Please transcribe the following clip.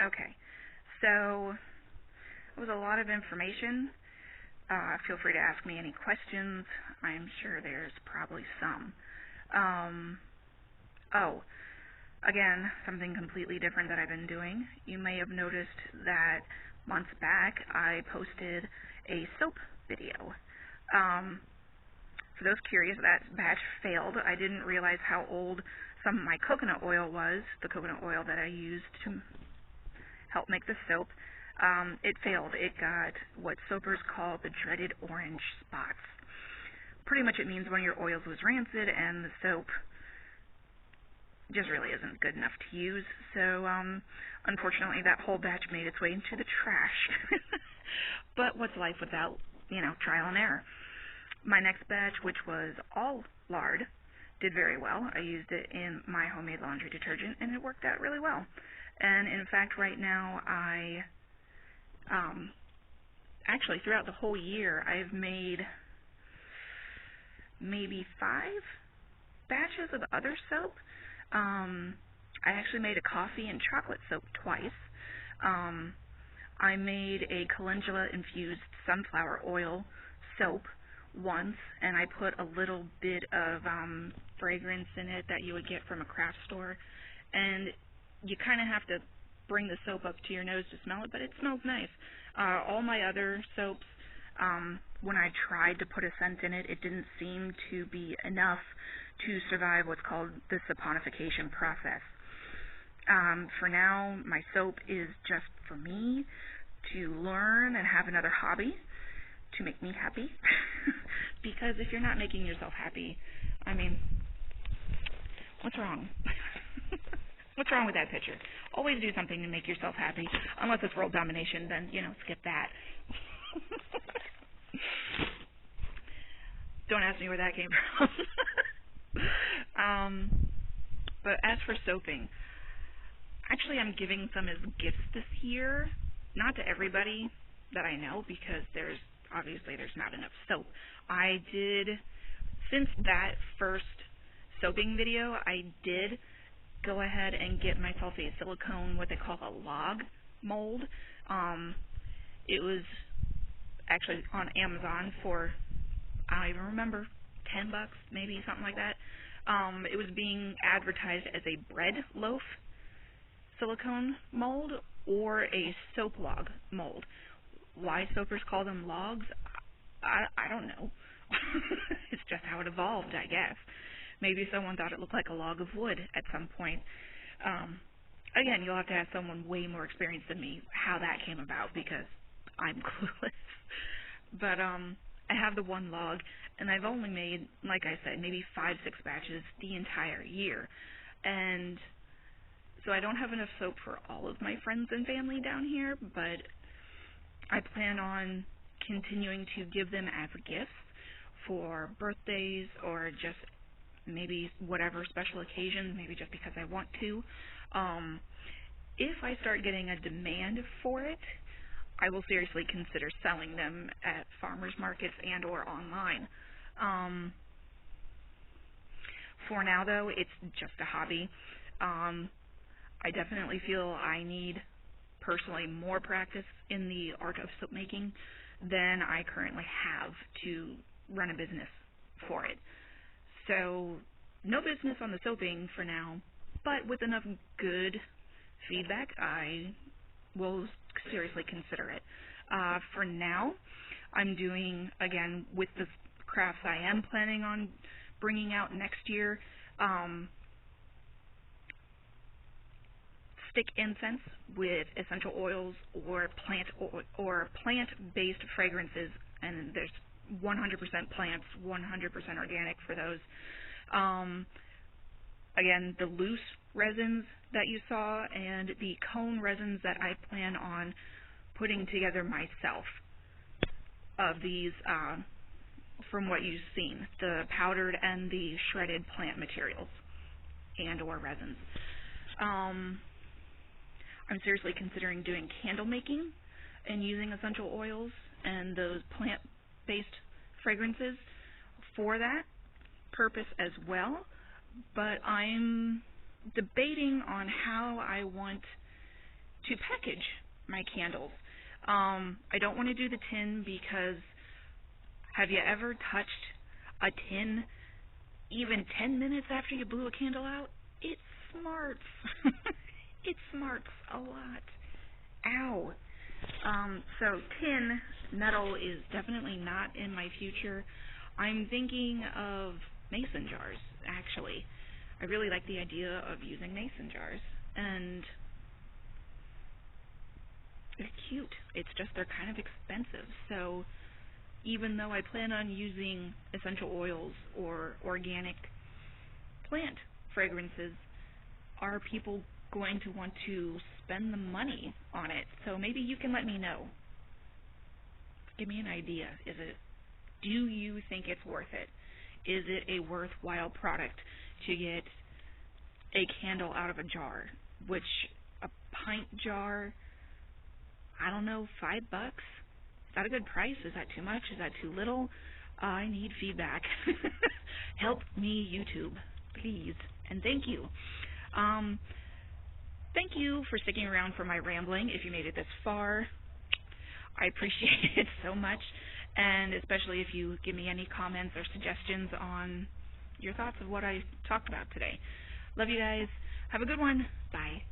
Okay, so it was a lot of information. Feel free to ask me any questions. I'm sure there's probably some. Oh, again, something completely different that I've been doing. You may have noticed that months back I posted a soap video. For those curious, that batch failed. I didn't realize how old some of my coconut oil was, the coconut oil that I used to help make the soap. It failed. It got what soapers call the dreaded orange spots. Pretty much it means one of your oils was rancid and the soap just really isn't good enough to use. So, unfortunately, that whole batch made its way into the trash. But what's life without, trial and error? My next batch, which was all lard, did very well. I used it in my homemade laundry detergent, and it worked out really well. And, in fact, right now actually, throughout the whole year, I've made maybe 5 batches of other soap. I actually made a coffee and chocolate soap twice. I made a calendula-infused sunflower oil soap once, and I put a little bit of fragrance in it that you would get from a craft store. And you kind of have to bring the soap up to your nose to smell it, but it smells nice. All my other soaps, when I tried to put a scent in it, it didn't seem to be enough to survive what's called the saponification process. For now, my soap is just for me to learn and have another hobby to make me happy. Because if you're not making yourself happy, what's wrong? What's wrong with that picture? Always do something to make yourself happy. Unless it's world domination, then, skip that. Don't ask me where that came from. But as for soaping, actually I'm giving some as gifts this year. Not to everybody that I know, because there's not enough soap. Since that first soaping video, I did go ahead and get myself a silicone, what they call a log mold. It was actually on Amazon for, I don't even remember, $10, maybe, something like that. It was being advertised as a bread loaf silicone mold or a soap log mold. Why soapers call them logs, I don't know. It's just how it evolved, I guess. Maybe someone thought it looked like a log of wood at some point. Again, you'll have to ask someone way more experienced than me how that came about, because I'm clueless. But I have the one log, and I've only made, like I said, maybe 5-6 batches the entire year. And so I don't have enough soap for all of my friends and family down here, but I plan on continuing to give them as gifts for birthdays or just maybe whatever special occasion, maybe just because I want to. If I start getting a demand for it, I will seriously consider selling them at farmers markets and or online. For now, though, it's just a hobby. I definitely feel I need, personally, more practice in the art of soap making than I currently have to run a business for it. So, no business on the soaping for now, but with enough good feedback, I will seriously consider it. For now, I'm doing, again, with the crafts I am planning on bringing out next year, stick incense with essential oils or plant-based fragrances, and there's 100% plants, 100% organic for those. Again, the loose resins that you saw and the cone resins that I plan on putting together myself of these from what you've seen, the powdered and the shredded plant materials and or resins. I'm seriously considering doing candle making and using essential oils and those plant-based fragrances for that purpose as well, but I'm debating on how I want to package my candles. I don't want to do the tin because have you ever touched a tin even 10 minutes after you blew a candle out? It smarts. It smarts a lot. Ow. So tin, metal is definitely not in my future. I'm thinking of mason jars, actually. I really like the idea of using mason jars, and they're cute. It's just they're kind of expensive. So even though I plan on using essential oils or organic plant fragrances, are people going to want to spend the money on it? So maybe you can let me know. Give me an idea. Do you think it's worth it? Is it a worthwhile product to get a candle out of a jar? Which a pint jar, I don't know, $5? Is that a good price? Is that too much? Is that too little? I need feedback. Help me, YouTube, please. And thank you. Thank you for sticking around for my rambling. If you made it this far, I appreciate it so much. And especially if you give me any comments or suggestions on your thoughts of what I talked about today. Love you guys. Have a good one. Bye.